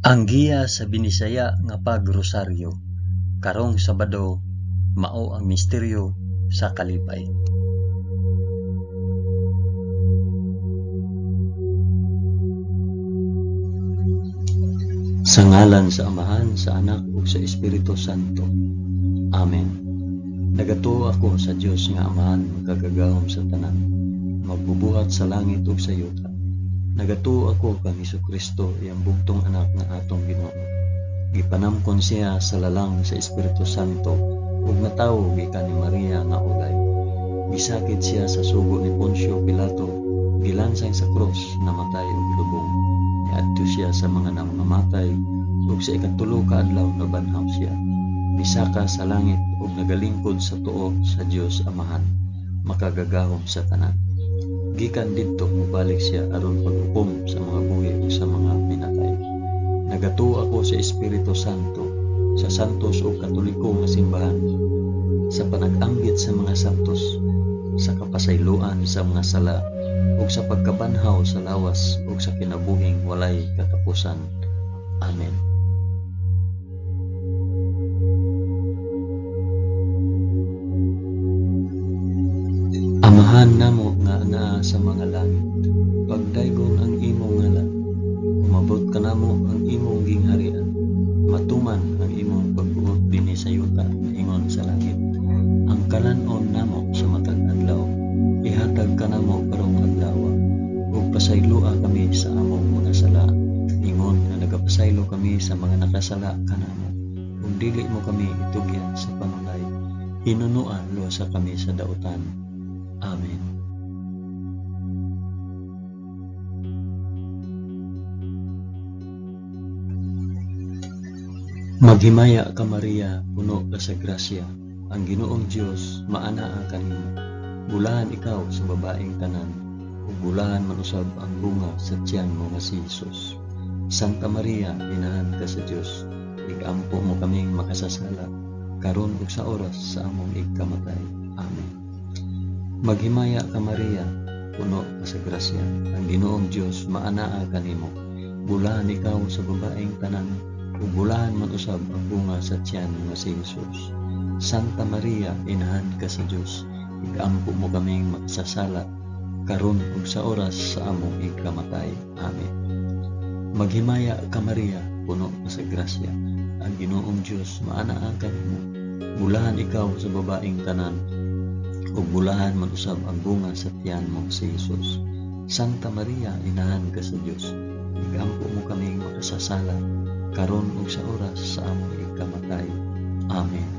Ang giya sa Binisaya nga pagrosaryo, karong Sabado, mao ang misteryo sa kalipay. Sa ngalan sa Amahan, sa Anak ug sa Espiritu Santo. Amen. Nagatuo ako sa Dios nga Amahan magkagagahom sa tanan, magbubuhat sa langit ug sa yuta. Nagatuo ako kang Hesukristo, iyang bugtong anak nga atong Ginoo. Gipanamkon siya sa lalang sa Espiritu Santo ug natawo gikan ni Maria nga ulay. Gisakit siya sa sugo ni Poncio Pilato, gilansay sa krus, namatay ug lubong. Niadto siya sa mga namamatay ug sa ikatulo ka adlaw nabanhaw siya. Misaka sa langit ug nagalingkod sa tuo sa Dios Amahan, makagagahom sa tanan. Gikan didto mobalik siya aron paghukom sa mga buhi ug sa mga pinatay. Nagatuo ako sa Espiritu Santo, sa santos ug katoliko nga simbahan, sa panag-anggit sa mga santos, sa kapasayloan sa mga sala, ug sa pagkabanhaw sa lawas ug sa kinabuhing walay katapusan. Amen. Amahan namo nga anaa sa mga langit, pagdaygon ang imong ngalan, umabot ka namo ang imong gingharian, matuman ang imong pagbuot dinhi sa yuta ingon sa langit. Ang kalanon namo sa matag adlaw, ihatag ka namo karong adlaw, ug pasaylua kami sa among mga sala, ingon nga nagapasaylo kami sa mga nakasala kanamo, ug dili mo kami itugyan sa panulay, hinunuan luwasa kami sa dautan. Amen. Maghimaya ka Maria, puno ka sa grasya, ang Ginoong Dios maanaa kanimo. Bulahan ikaw sa babaeng tanan, ug bulahan man usab ang bunga sa tiyan mo nga si Hesus. Santa Maria, inahan ka sa Dios, igampo mo kaming makasasala, karon ug sa oras sa among igkamatay. Amen. Maghimaya ka Maria, puno ka sa grasya, ang Ginoong Dios maanaa kanimo. Bulahan ikaw sa babaeng tanan, ug bulahan man usab ang bunga sa tiyan nga si Hesus. Santa Maria, inahan ka sa Dios, igampo mo kaming makasasala, karon ug sa oras sa among igkamatay. Amen. Maghimaya ka Maria, puno ka sa grasya, ang Ginoong Dios maanaa kanimo. Bulahan ikaw sa babaeng tanan, ug bulahan man usab ang bunga sa tiyan mo si Hesus. Santa Maria, inahan ka sa Dios, igampo mo kaming makasasala, karon ug sa oras sa among igkamatay. Amen.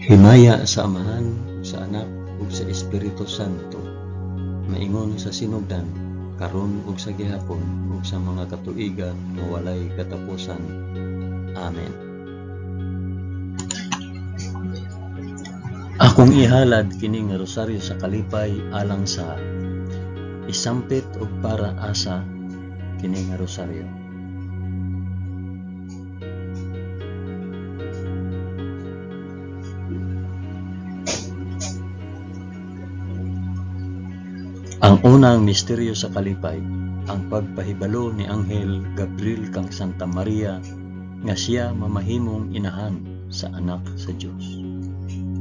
Himaya sa Amahan, sa Anak ug sa Espiritu Santo, maingon sa sinugdan, karon ug sa gihapon ug sa mga katuigan nga walay katapusan. Amen. Akong ihalad kini nga rosaryo sa kalipay alang sa isampit ug para asa kini nga rosaryo. Ang unang misteryo sa kalipay, ang pagpahibalo ni Anghel Gabriel kang Santa Maria nga siya mamahimong inahan sa anak sa Dios.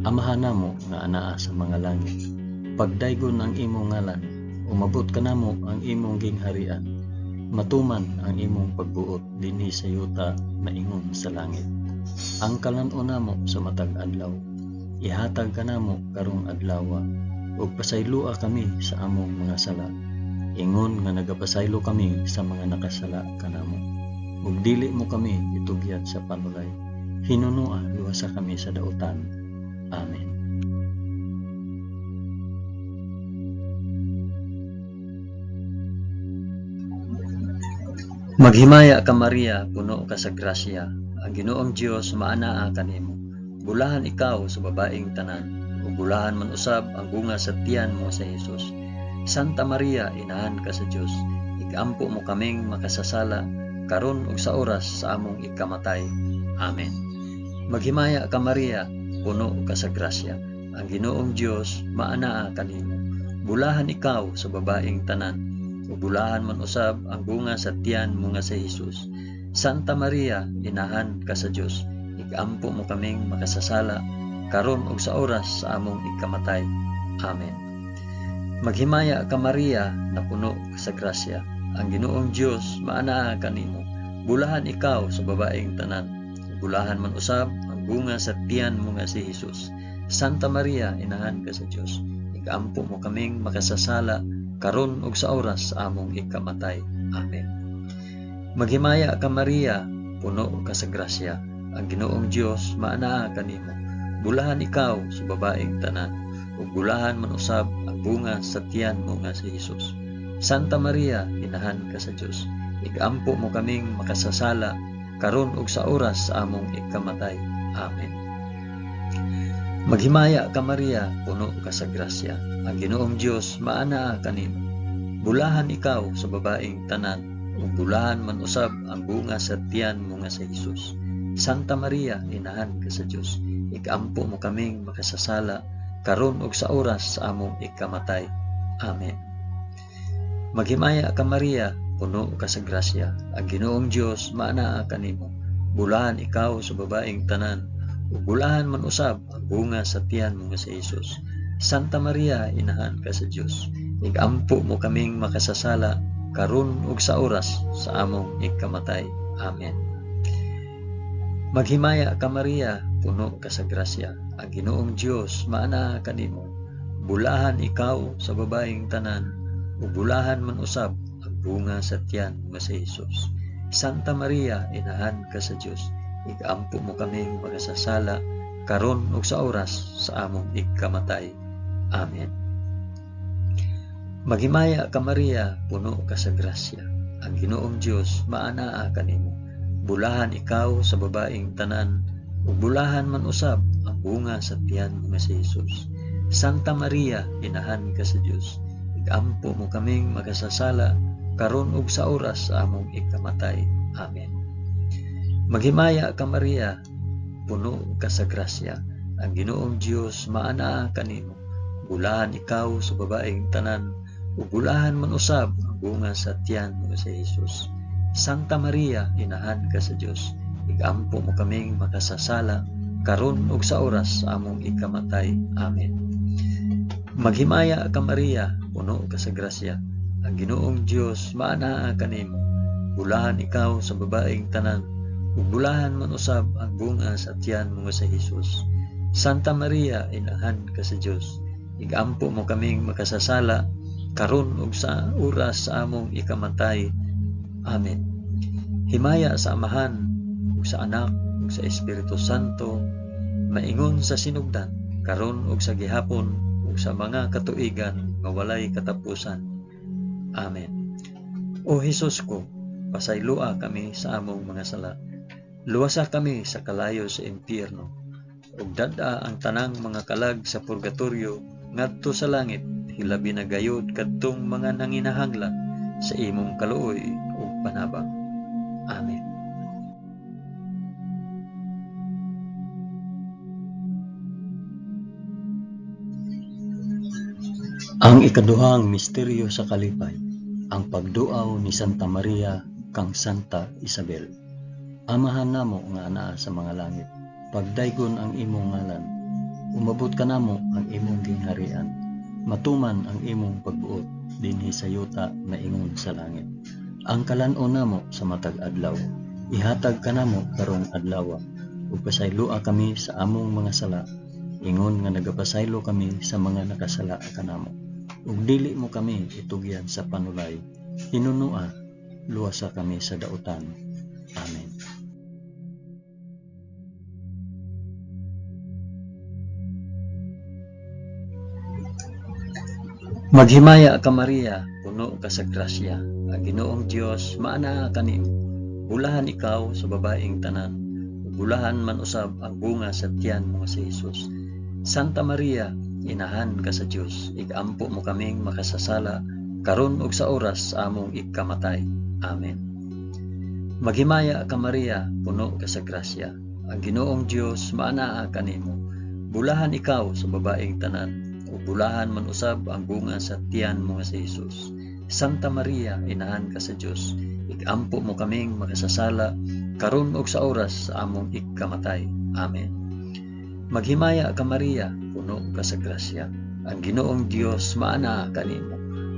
Amahan namo nga anaa sa mga langit, pagdaygon ang imong ngalan, umabot ka namo ang imong gingharian, matuman ang imong pagbuot dinhi sa yuta maingon sa langit. Ang kalanon namo sa matag adlaw, ihatag ka namo karong adlaw, ug pasaylua kami sa among mga sala, ingon nga nagapasaylo kami sa mga nakasala kanamo, ug dili mo kami itugyan sa panulay, hinunua luwasa kami sa dautan. Amen. Maghimaya ka Maria, puno ka sa grasya, ang Ginoong Dios maanaa kanimo. Bulahan ikaw sa babaeng tanan, ug bulahan man usab ang bunga sa tiyan mo sa Hesus. Santa Maria, inahan ka sa Dios, igampo mo kaming makasasala, karon ug sa oras sa among igkamatay. Amen. Maghimaya ka Maria, puno ka sa grasya, ang Ginoong Dios maanaa kanimo. Bulahan ikaw sa babaeng tanan, ug bulahan man usab ang bunga sa tiyan mo nga si Hesus. Santa Maria, inahan ka sa Dios, igampo mo kaming makasasala karon ug sa oras sa among ikamatay. Amen. Maghimaya ka Maria, na puno sa grasya, ang Ginoong Dios maanaa kanimo. Bulahan ikaw sa babaeng tanan, bulahan man usab ang bunga sa tiyan mo nga si Hesus. Santa Maria, inahan ka sa Dios, igampo mo kaming makasasala karon ug sa oras sa among ikamatay. Amen. Maghimaya ka Maria, puno ka sa grasya, ang Ginoong Dios maanaa kanimo. Bulahan ikaw sa babaeng tanan, ug bulahan man usab ang bunga sa tiyan mo nga si Hesus. Santa Maria, inahan ka sa Dios, igampo mo kaming makasasala karon ug sa oras sa among ikamatay. Amen. Maghimaya ka Maria, puno ka sa grasya, ang Ginoong Dios maanaa kanimo. Bulahan ikaw sa babaeng tanan, ug bulahan man usab ang bunga sa tiyan mo nga si Hesus. Santa Maria, inahan ka sa Dios, igampo mo kaming makasasala karon ug sa oras sa among ikamatay. Amen. Maghimaya ka Maria, puno ka sa grasya, ang Ginoong Dios maanaa kanimo. Bulahan ikaw sa babaeng tanan, ug bulahan man usab ang bunga sa tiyan mo nga si Hesus. Santa Maria, inahan ka sa Dios, igampo mo kaming makasasala karon ug sa oras sa among ikamatay. Amen. Maghimaya ka Maria, puno ka sa grasya, ang Ginoong Dios maanaa kanimo. Bulahan ikaw sa babaeng tanan, ug bulahan man usab ang bunga sa tiyan mo nga si Hesus. Santa Maria, inahan ka sa Dios, igampo mo kaming makasasala karon ug sa oras sa among ikamatay. Amen. Maghimaya ka Maria, puno ka sa grasya, ang Ginoong Dios maanaa kanimo. Bulahan ikaw sa babaeng tanan, ug bulahan man usab ang bunga sa tiyan mo nga si Hesus. Santa Maria, inahan ka sa Dios, igampo mo kaming makasasala karon ug sa oras sa among ikamatay. Amen. Maghimaya ka Maria, puno ka sa grasya, ang Ginoong Dios maanaa kanimo. Bulahan ikaw sa babaeng tanan, ug bulahan man usab ang bunga sa tiyan mo nga si Hesus. Santa Maria, inahan ka sa Dios, igampo mo kaming makasasala karon ug sa oras sa among ikamatay. Amen. Maghimaya ka Maria, puno ka sa grasya, ang Ginoong Dios maanaa kanimo. Bulahan ikaw sa babaeng tanan, ug bulahan man usab ang bunga sa tiyan mo nga si Hesus. Santa Maria, inahan ka sa Dios, igampo mo kaming makasasala karon ug sa oras sa among ikamatay. Amen. Himaya sa Amahan, ug sa Anak, ug sa Espiritu Santo, maingon sa sinugdan, karon ug sa gihapon, ug sa mga katuigan nga walay katapusan. Amen. O Hesus ko, pasaylua kami sa among mga sala. Luwasa kami sa kalayo sa impyerno, ug dad-a ang tanang mga kalag sa purgatorio ngadto sa langit, hilabi na gayud kadtong mga nanginahanglan sa imong kaluoy ug panabang. Amen. Ang ikaduhang misteryo sa kalipay, ang pagduaw ni Santa Maria kang Santa Isabel. Amahan namo nga anaa sa mga langit, pagdaygon ang imong ngalan, umabot ka namo ang imong gingharian, matuman ang imong pagbuot dinhi sa yuta na ingon sa langit. Ang kalan-on namo sa matag adlaw, ihatag ka namo karong adlaw, ug pasaylua kami sa among mga sala, ingon nga nagapasaylo kami sa mga nakasala kanamo. Ug dili mo kami itugyan sa panulay, hinunua, luwasa kami sa dautan. Amen. Maghimaya ka Maria, puno ka sa grasya, ang Ginoong Dios maanaa kanimo. Bulahan ikaw sa babaeng tanan, bulahan man usab ang bunga sa tiyan mo nga si Hesus. Santa Maria, inahan ka sa Dios, igampo mo kaming makasasala karon ug sa oras sa among ikamatay. Amen. Maghimaya ka Maria, puno ka sa grasya, ang Ginoong Dios maanaa kanimo. Bulahan ikaw sa babaeng tanan, ug bulahan man usab ang bunga sa tiyan mo nga si Hesus. Santa Maria, inahan ka sa Dios, igampo mo kaming makasasala karon ug sa oras sa among ikamatay. Amen. Maghimaya ka Maria, puno ka sa grasya. Ang Ginoong Dios maana kanimo.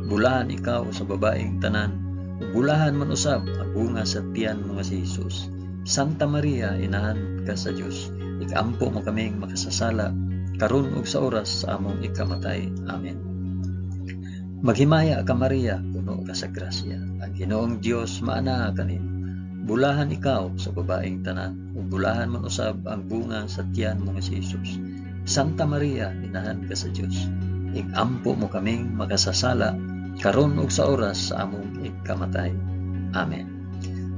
Bulahan ikaw sa babaeng tanan, ug bulahan man usab ang bunga sa tiyan mo nga si Hesus. Santa Maria, inahan ka sa Dios, igampo mo kaming makasasala karon ug sa oras sa among ikamatay. Amen. Maghimaya ka Maria, puno ka sa grasya. Ang Ginoong Dios maana kanimo. Bulahan ikaw sa babaeng tanan, ug bulahan man usab ang bunga sa tiyan mo nga si Hesus. Santa Maria, inahan ka sa Dios, igampo mo kaming makasasala karon ug sa oras sa among ikamatay. Amen.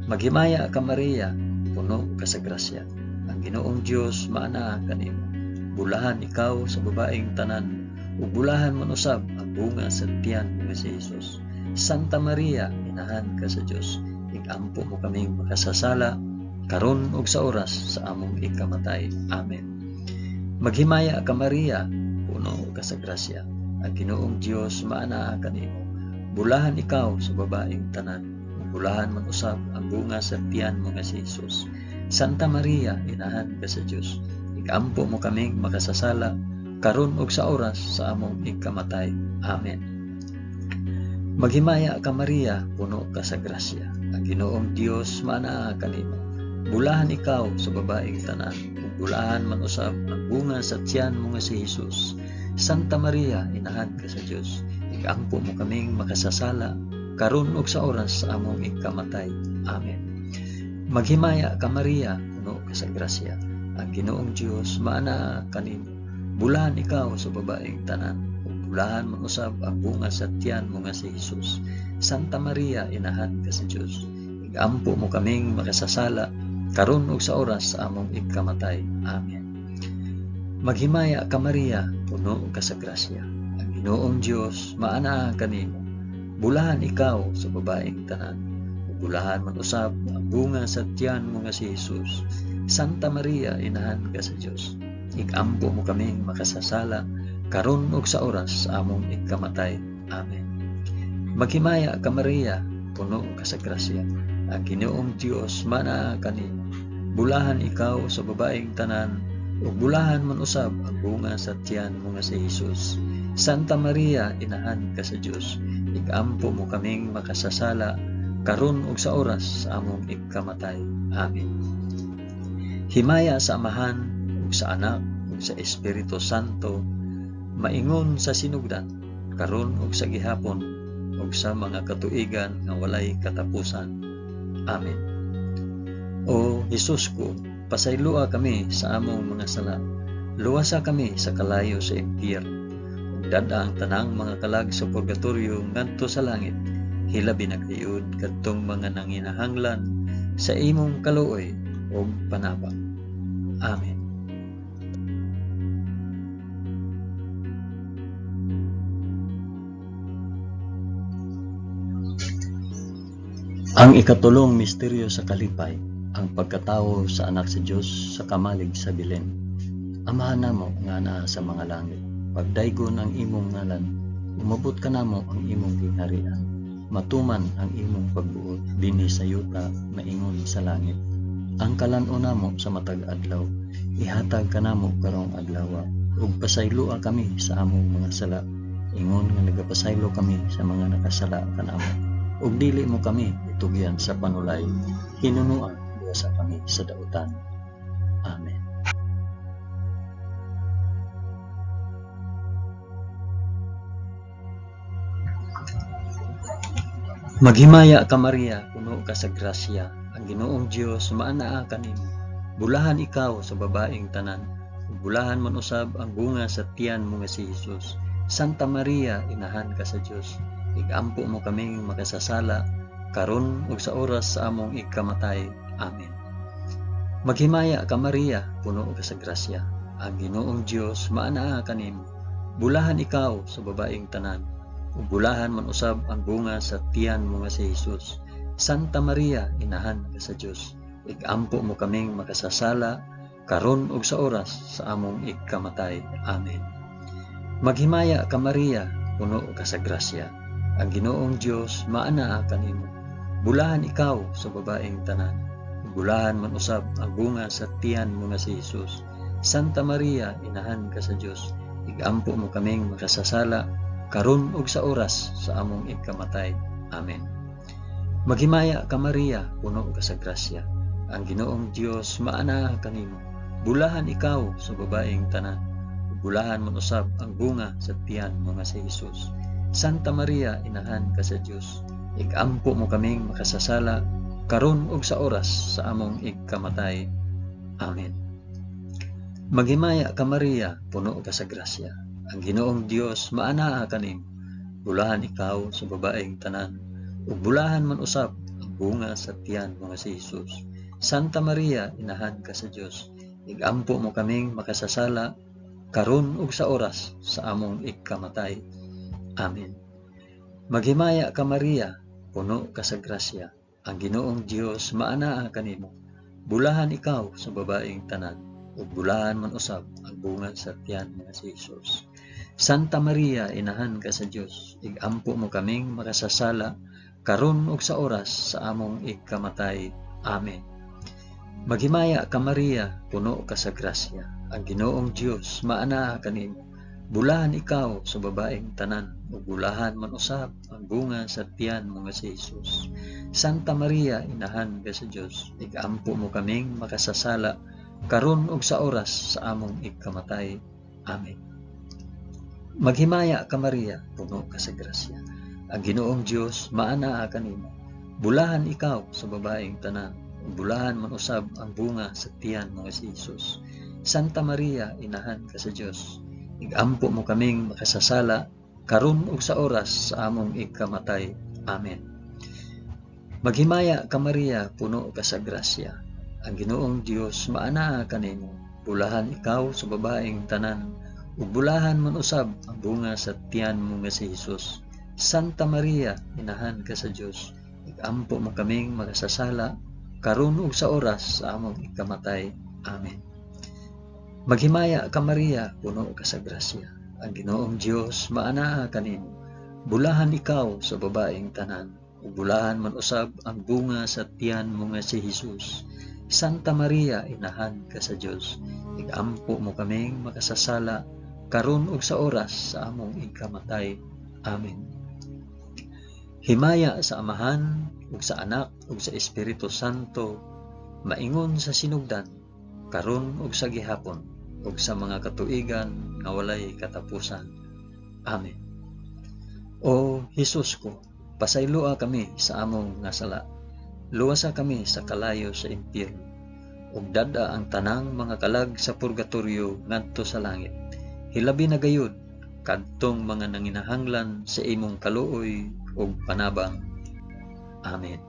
Maghimaya ka Maria, puno ka sa grasya. Ang Ginoong Dios maana kanimo. Bulahan ikaw sa babaeng tanan, ug bulahan man usab ang bunga sa tiyan mo nga si Hesus. Santa Maria, inahan ka sa Dios, igampo mo kaming makasasala karon ug sa oras sa among ikamatay. Amen. Maghimaya ka Maria, puno ka sa grasya. Ang Ginoong Dios maana kanimo. Bulahan ikaw sa babaeng tanan, bulahan man usab ang bunga sa tiyan mo nga si Hesus. Santa Maria, inahan ka sa Dios, igampo mo kaming makasasala karon ug sa oras sa among ikamatay. Amen. Maghimaya ka Maria, puno ka sa grasya. Ang Ginoong Dios maana kanimo. Bulahan ikaw sa babaeng tanan, ug bulahan man usab ang bunga sa tiyan mo nga si Hesus. Santa Maria, inahan ka sa Dios, igampo mo kaming makasasala karon ug sa oras sa among ikamatay. Amen. Maghimaya ka Maria, puno ka sa grasya. Ang Ginoong Dios maana kanimo. Bulahan ikaw sa babaeng tanan, ug bulahan man usab ang bunga sa tiyan mo nga si Hesus. Santa Maria, inahan ka sa Dios, igampo mo kaming makasasala karon ug sa oras sa among ikamatay. Amen. Maghimaya ka Maria, puno ka sa grasya. Ang Ginoong Dios maana kanimo. Bulahan ikaw sa babaeng tanan, ug bulahan man usab ang bunga sa tiyan mo nga si Hesus. Santa Maria, inahan ka sa Dios, igampo mo kaming makasasala karon ug sa oras sa among ikamatay. Amen. Maghimaya ka Maria, puno ka sa grasya. Ang Ginoong Dios maana kanimo. Bulahan ikaw sa babaeng tanan, ug bulahan man usab ang bunga sa tiyan mo nga si Hesus. Santa Maria, inahan ka sa Dios, igampo mo kaming makasasala karon ug sa oras sa among ikamatay. Amen. Himaya sa Amahan ug sa Anak ug sa Espiritu Santo, maingon sa sinugdan karon ug sa gihapon ug sa mga katuigan nga walay katapusan. Amen. O Hesus ko, pasaylua kami sa among mga sala. Luwasa kami sa kalayo sa impyerno. Ug dada ang tanang mga kalag sa purgatorio ngadto sa langit. Hilabi na kayod kadtong mga nanginahanglan sa imong kaluoy ug panabang. Amen. Ang ikatulong misteryo sa kalipay, ang pagkatawo sa anak sa Dios sa kamalig sa Belen. Amahan namo nga naa sa mga langit, pagdaygon ang imong ngalan, umabot ka namo ang imong gingharian, matuman ang imong pagbuot dinhi sa yuta maingon sa langit. Ang kalan-o namo sa matag adlaw, ihatag ka namo karong adlaw, ug pasaylua kami sa among mga sala, ingon nga nagapasaylo kami sa mga nakasala kanamo. Ug dili mo kami itugyan sa panulay, hinunuan sa kami sa dautan. Amen. Maghimaya ka Maria, puno ka sa grasya. Ang Ginoong Dios maanaa kanimo. Bulahan ikaw sa babaeng tanan, ug bulahan man usab ang bunga sa tiyan mo nga si Hesus. Santa Maria, inahan ka sa Dios, igampo mo kaming makasasala karon ug sa oras sa among ikamatay. Amen. Maghimaya ka Maria, puno ka sa grasya. Ang Ginoong Dios maanaa kanimo. Bulahan ikaw sa babaeng tanan, ug bulahan man usab ang bunga sa tiyan mo nga si Hesus. Santa Maria, inahan ka sa Dios, igampo mo kaming makasasala karon ug sa oras sa among ikamatay. Amen. Maghimaya ka Maria, puno ka sa grasya. Ang Ginoong Dios maanaa kanimo. Bulahan ikaw sa babaeng tanan. Bulahan man usab ang bunga sa tiyan mo nga si Jesus. Santa Maria, inahan ka sa Dios. Igampo mo kaming makasasala karon ug sa oras sa among ikamatay. Amen. Maghimaya ka Maria, puno ka sa grasya. Ang Ginoong Dios maanaa kanimo. Bulahan ikaw sa babaeng tanan. Bulahan man usab ang bunga sa tiyan mo nga si Jesus. Santa Maria, inahan ka sa Dios. Igampo mo kaming makasasala karon ug sa oras sa among ikamatay. Amen. Maghimaya ka Maria, puno ka sa grasya. Ang Ginoong Dios maanaa kanimo. Bulahan ikaw sa babaeng tanan. Ug bulahan man usab ang bunga sa tiyan mo nga si Jesus. Santa Maria, inahan ka sa Dios. Igampo mo kaming makasasala karon ug sa oras sa among ikamatay. Amen. Maghimaya ka Maria, puno ka sa grasya. Ang Ginoong Dios maanaa kanimo. Bulahan ikaw sa babaeng tanan. Ug bulahan man usab ang bunga sa tiyan nga si Jesus. Santa Maria, inahan ka sa Dios. Igampo mo kaming makasasala karon ug sa oras sa among ikamatay. Amen. Maghimaya ka Maria, puno ka sa grasya. Ang Ginoong Dios maanaa kanimo. Bulahan ikaw sa babaeng tanan. Ug bulahan man usab ang bunga sa tiyan mo nga si Jesus. Santa Maria, inahan ka sa Dios. Igampo mo kaming makasasala karon ug sa oras sa among ikamatay. Amen. Maghimaya ka Maria, puno ka sa grasya. Ang Ginoong Dios maanaa kanimo. Bulahan ikaw sa babaeng tanan. Ug bulahan man usab ang bunga sa tiyan mo nga si Jesus. Santa Maria, inahan ka sa Dios. Igampo mo kaming makasasala karon ug sa oras sa among ikamatay. Amen. Maghimaya ka Maria, puno ka sa grasya. Ang Ginoong Dios maanaa kanimo. Bulahan ikaw sa babaeng tanan. Ug bulahan man usab ang bunga sa tiyan mo nga si Jesus. Santa Maria, inahan ka sa Dios. Igampo mo kaming makasasala karon ug sa oras sa among ikamatay. Amen. Maghimaya ka Maria, puno ka sa grasya. Ang Ginoong Dios maanaa kanimo. Bulahan ikaw sa babaeng tanan. Ug bulahan man usab ang bunga sa tiyan mo nga si Jesus. Santa Maria, inahan ka sa Dios. Igampo mo kaming makasasala karon ug sa oras sa among ikamatay. Amen. Himaya sa Amahan ug sa Anak ug sa Espiritu Santo, maingon sa sinugdan, karon ug sa gihapon, ug sa mga katuigan nga walay katapusan. Amen. O Jesus ko, pasayloa kami sa among nga sala. Luwasa kami sa kalayo sa impyerno, ug dada ang tanang mga kalag sa purgatorio ngadto sa langit. Hilabi na gayud kadtong mga nanginahanglan sa imong kaluoy ug panabang. Amen.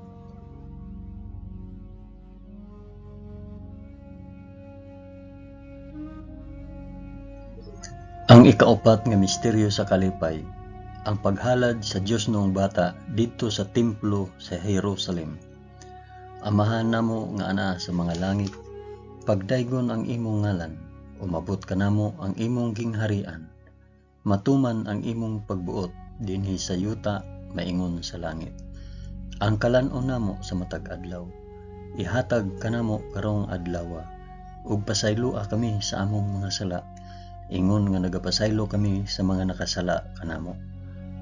Ang ikaapat nga misteryo sa kalipay, ang paghalad sa Dios noong bata dito sa templo sa Jerusalem. Amahan namo nga ana sa mga langit, pagdaygon ang imong ngalan, umabot kanamo ang imong gingharian. Matuman ang imong pagbuot dinhi sa yuta maingon sa langit. Ang kalan-on namo sa matag adlaw, ihatag kanamo karong adlaw, ug pasayloa kami sa among mga sala, ingon nga nagapasaylo kami sa mga nakasala kanamo.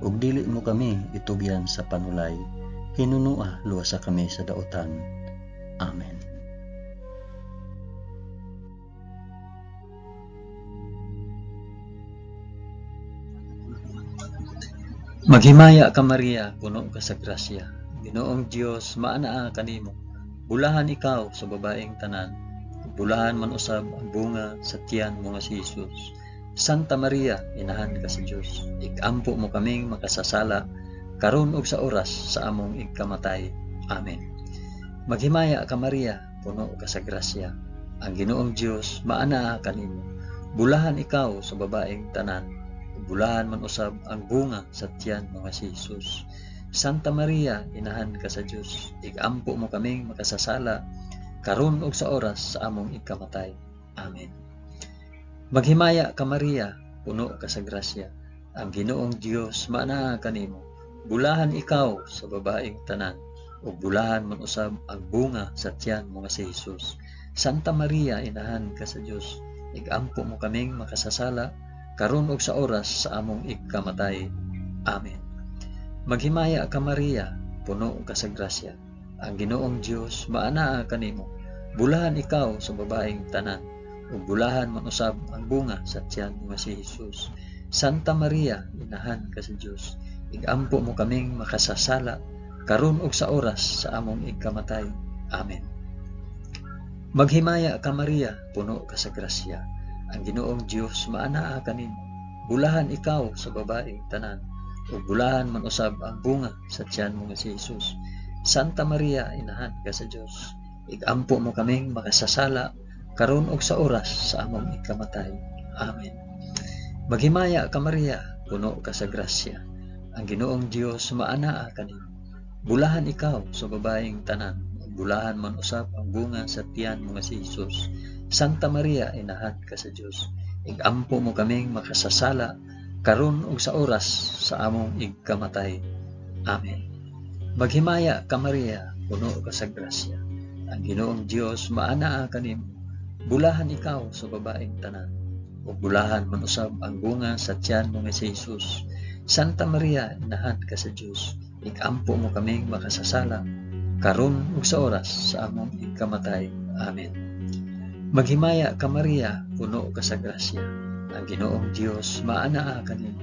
Ug dili mo kami itugyan sa panulay, hinunua luwasa kami sa daotan. Amen. Maghimaya ka Maria, puno ka sa grasya. Ginoong Dios maanaa kanimo. Bulahan ikaw sa babaeng tanan. Bulahan man usab ang bunga sa tiyan mo nga si Jesus. Santa Maria, inahan ka sa Dios. Igampo mo kaming makasasala karon ug sa oras sa among ikamatay. Amen. Maghimaya ka Maria, puno ka sa grasya. Ang Ginoong Dios maanaa kanimo. Bulahan ikaw sa babaeng tanan. Bulahan man usab ang bunga sa tiyan mo nga si Jesus. Santa Maria, inahan ka sa Dios. Igampo mo kaming makasasala karon ug sa oras sa among ikamatay. Amen. Maghimaya ka Maria, puno ka sa grasya, ang Ginoong Dios maanaa kanimo. Bulahan ikaw sa babaeng tanan, ug bulahan man usab ang bunga sa tiyan mo nga si Hesus. Santa Maria, inahan ka sa Dios, igampo mo kaming makasasala karon ug sa oras sa among ikamatay. Amen. Maghimaya ka Maria, puno ka sa grasya, ang Ginoong Dios maanaa kanimo. Bulahan ikaw sa babaeng tanan, ug bulahan man usab ang bunga sa tiyan mo nga si Hesus. Santa Maria, inahan ka sa Dios, igampo mo kaming makasasala karon ug sa oras sa among ikamatay. Amen. Maghimaya ka Maria, puno ka sa grasya, ang Ginoong Dios maanaa kanimo. Bulahan ikaw sa babaeng tanan, ug bulahan man usab ang bunga sa tiyan mo nga si Hesus. Santa Maria, inahan ka sa Dios, igampo mo kaming makasasala karon ug sa oras sa among ikamatay. Amen. Maghimaya ka Maria, puno ka sa grasya, ang Ginoong Dios maanaa kanimo. Bulahan ikaw sa babaeng tanan, ug bulahan man usab ang bunga sa tiyan mo nga si Hesus. Santa Maria, inahan ka sa Dios, igampo mo kaming makasasala karon ug sa oras sa among ikamatay. Amen. Maghimaya ka Maria, puno ka sa grasya, ang Ginoong Dios maanaa kanimo. Bulahan ikaw sa babaeng tanan, ug bulahan man usab ang bunga sa tiyan mo nga si Hesus. Santa Maria, inahan ka sa Dios, igampo mo kaming makasasala karon ug sa oras sa among ikamatay. Amen. Maghimaya ka Maria, puno ka sa grasya, ang Ginoong Dios maanaa kanimo.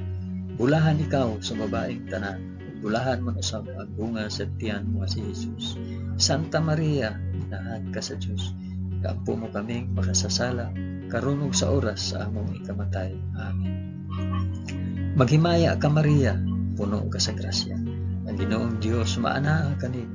Bulahan ikaw sa babaeng tanan, ug bulahan man usab ang bunga sa tiyan mo nga si Hesus. Santa Maria, inahan ka sa Dios, igampo mo kaming makasasala karon ug sa oras sa among ikamatay. Amen. Maghimaya ka Maria, puno ka sa grasya, ang Ginoong Dios maanaa kanimo.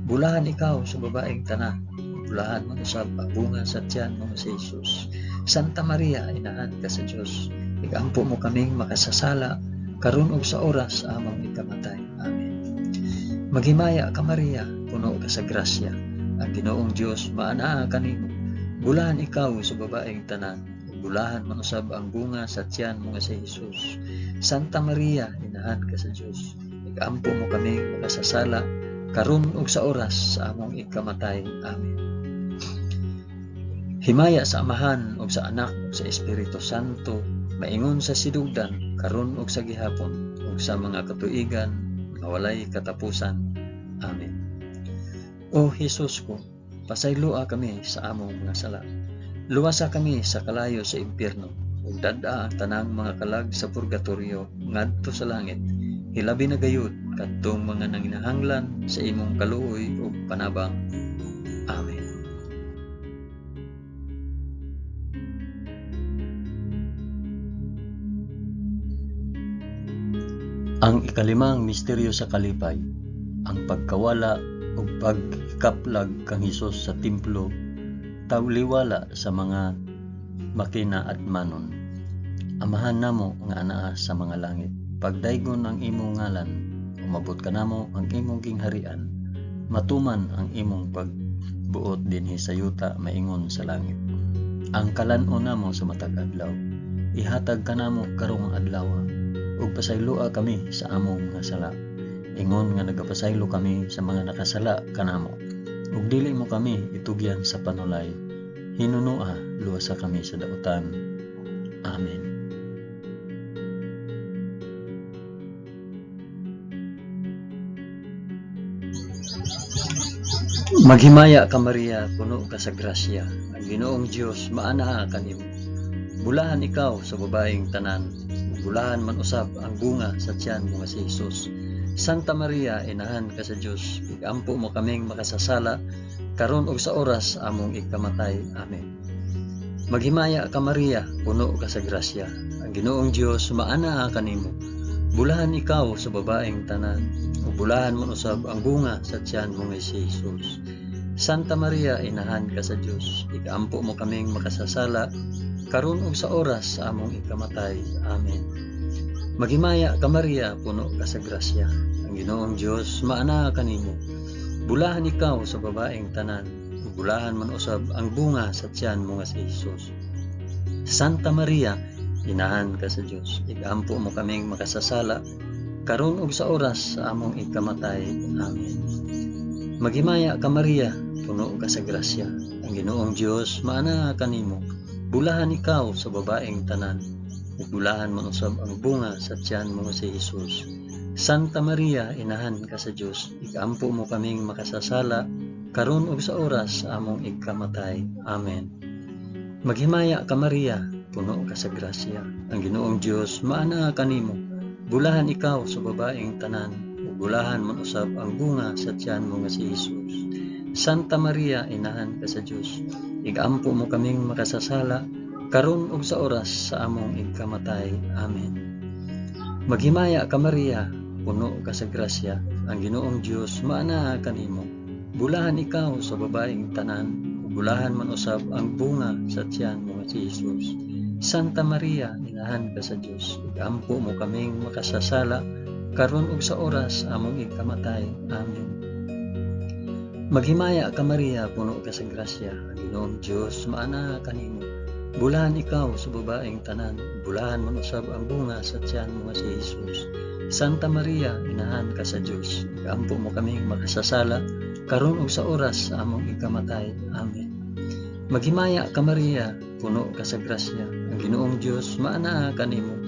Bulahan ikaw sa babaeng tanan, bulahan man usab ang bunga sa tiyan mo nga si Hesus. Santa Maria, inahan ka sa Dios, igampo mo kaming makasasala karon ug sa oras sa among ikamatay. Amen. Maghimaya ka Maria, puno ka sa grasya, ang Ginoong Dios maanaa kanimo. Bulahan ikaw sa babaeng tanan, bulahan man usab ang bunga sa tiyan mo nga si Hesus. Santa Maria, inahan ka sa Dios, igampo mo kaming makasasala karon ug sa oras sa among ikamatay. Amen. Himaya sa Amahan ug sa Anak ug sa Espiritu Santo, maingon sa sidugdan karon ug sa gihapon ug sa mga katuigan nga walay katapusan. Amen. O Hesus ko, pasayloa kami sa among mga sala. Luwasa kami sa kalayo sa impyerno, ug dad-a ang tanang mga kalag sa purgatorio ngadto sa langit. Hilabi na gayud kadtong mga nanginahanglan sa imong kaluoy ug panabang. Amen. Ang ikalimang misteryo sa kalipay, ang pagkawala ug pagkaplag kang Hesus sa templo, tawliwala sa mga makina at manon. Amahan namo nga anaa sa mga langit, pagdaygon ang imong ngalan, umabot ka namo ang imong gingharian, matuman ang imong pagbuot dinhi sa yuta maingon sa langit. Ang kalan-on namo sa matag adlaw, ihatag ka namo karong adlaw, ug pasayloa kami sa among nga sala. Ingon nga nagapasaylo kami sa mga nakasala kanamo, ug dili mo kami itugyan sa panulay. Hinunoa, luwasa kami sa dautan. Amen. Maghimaya ka Maria, puno ka sa grasya, ang Ginoong Dios maanaa kanimo. Bulahan ikaw sa babaeng tanan, bulahan man usab ang bunga sa tiyan mo nga si Hesus. Santa Maria, inahan ka sa Dios, igampo mo kaming makasasala karon ug sa oras among ikamatay. Amen. Maghimaya ka Maria, puno ka sa grasya, ang Ginoong Dios maanaa kanimo. Bulahan ikaw sa babaeng tanan, ug bulahan man usab ang bunga sa tiyan mo nga si Hesus. Santa Maria, inahan ka sa Dios, igampo mo kaming makasasala karon ug sa oras sa among ikamatay. Amen. Maghimaya ka Maria, puno ka sa grasya, ang Ginoong Dios maanaa kanimo. Bulahan ikaw sa babaeng tanan, ug bulahan man usab ang bunga sa tiyan mo nga si Jesus. Santa Maria, inahan ka sa Dios, igampo mo kaming makasasala karon ug sa oras sa among ikamatay. Amen. Maghimaya ka Maria, puno ka sa grasya, ang Ginoong Dios maana kanimo. Bulahan ikaw sa babaeng tanan, ug bulahan man usab ang bunga sa tiyan mo si Jesus. Santa Maria, inahan ka sa Dios, igampo mo kaming makasasala karon ug sa oras sa among ikamatay. Amen. Maghimaya ka Maria, puno ka sa grasya, ang Ginoong Dios maana kanimo. Bulahan ikaw sa babaeng tanan, ug bulahan man usab ang bunga sa tiyan mo nga si Jesus. Santa Maria, inahan ka sa Dios, igampo mo kaming makasasala karon ug sa oras sa among ikamatay. Amen. Maghimaya ka Maria, puno ka sa grasya, ang Ginoong Dios maana kanimo. Bulahan ikaw sa babaeng tanan, ug bulahan man usab ang bunga sa tiyan mo nga si Jesus. Santa Maria, inahan ka sa Dios, igampo mo kaming makasasala karon ug sa oras sa among ikamatay. Amen. Maghimaya ka Maria, puno ka sa grasya, ang Ginoong Dios maana kanimo. Bulahan ikaw sa babaeng tanan, bulahan man usab ang bunga sa tiyan mo nga si Jesus. Santa Maria, inahan ka sa Dios, igampo mo kaming makasasala karon ug sa oras sa among ikamatay. Amen. Maghimaya ka Maria, puno ka sa grasya, ang Ginoong Dios maana kanimo.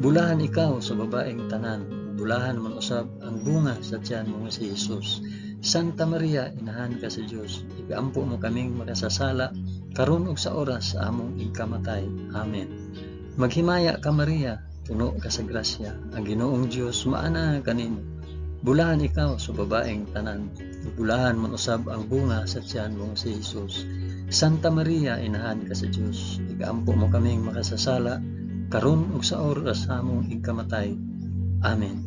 Bulahan ikaw sa babaeng tanan, bulahan man usab ang bunga sa tiyan mo nga si Jesus. Santa Maria, inahan ka sa Dios, igampo mo kaming makasasala karon ug sa oras sa among ikamatay. Amen. Maghimaya ka Maria, puno ka sa grasya, ang Ginoong Dios maana kanimo. Bulahan ikaw sa babaeng tanan, bulahan man usab ang bunga sa tiyan mo si Jesus. Santa Maria, inahan ka sa Dios, igampo mo kaming makasasala karon ug sa oras sa among ikamatay. Amen.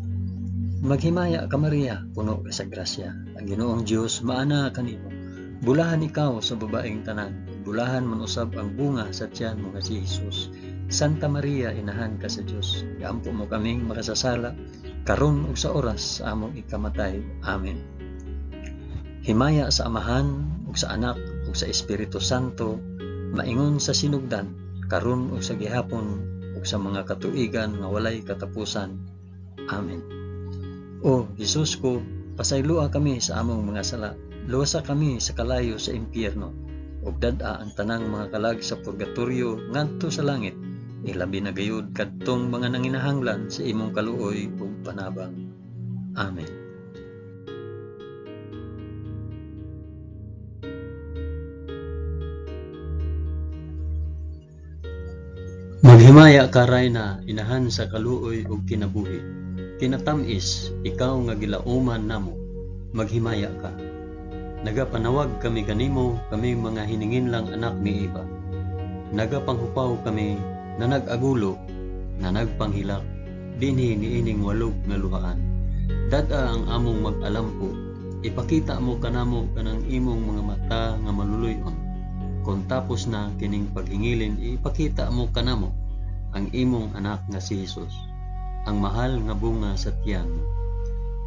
Maghimaya ka Maria, puno ka sa grasya, ang Ginoong Dios maana kanimo. Bulahan ikaw sa babaeng tanan, bulahan man usab ang bunga sa tiyan mo nga si Jesus. Santa Maria, inahan ka sa Dios, igampo mo kaming makasasala karon ug sa oras sa among ikamatay. Amen. Himaya sa Amahan ug sa Anak ug sa Espiritu Santo, maingon sa sinugdan karon ug sa gihapon ug sa mga katuigan nga walay katapusan. Amen. O Jesus ko, pasaylua kami sa among mga sala, luwasa kami sa kalayo sa impyerno, ug dad-a ang tanang mga kalag sa purgatorio ngadto sa langit, ilabi na gayud kadtong mga nanginahanglan sa imong kaluoy ug panabang. Amen. Maghimaya ka Rayna, inahan sa kaluoy ug kinabuhi. Kinatamis, ikaw nga gilauman namo, maghimaya ka. Nagapanawag kami kanimo, kami mga hiningin lang anak ni Eva. Nagapanghupaw kami, na nag-agulo, na nagpanghilak, dinhi niining walog nga luhaan. Dada ang among mag-alampo, ipakita mo kanamo kanang imong mga mata nga maluluyon. Kung tapos na kining paghingilin, ipakita mo kanamo ang imong anak nga si Jesus. Ang mahal nga bunga sa tiyan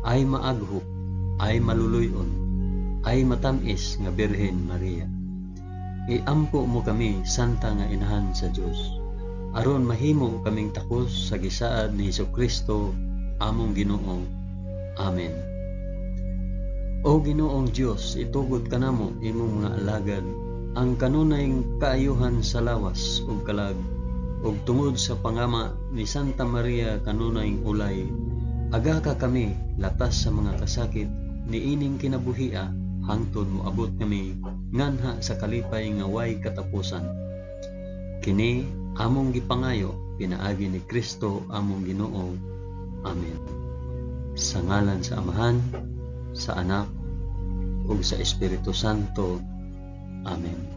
ay maaghop, ay maluluyon, ay matamis nga Birhen Maria. Iampo mo kami, santa nga inahan sa Dios, aron mahimo kaming takos sa gisaad ni Jesucristo among Ginoo. Amen. O Ginoong Dios, itugod kanamo imong mga alagad ang kanunayng kaayuhan sa lawas ug kalag, ug tungod sa pangama ni Santa Maria kanunayng ulay, aga ka kami latas sa mga kasakit niining kinabuhia, hangtod moabot kami nganha sa kalipay nga way katapusan. Kini among gipangayo pinaagi ni Kristo among Ginoo. Amen. Sa ngalan sa Amahan, sa Anak, ug sa Espiritu Santo. Amen.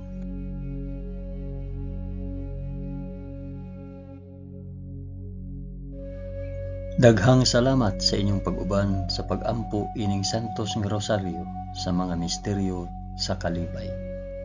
Daghang salamat sa inyong pag-uban sa pag-ampo ining Santos nga Rosaryo sa mga misteryo sa kalipay.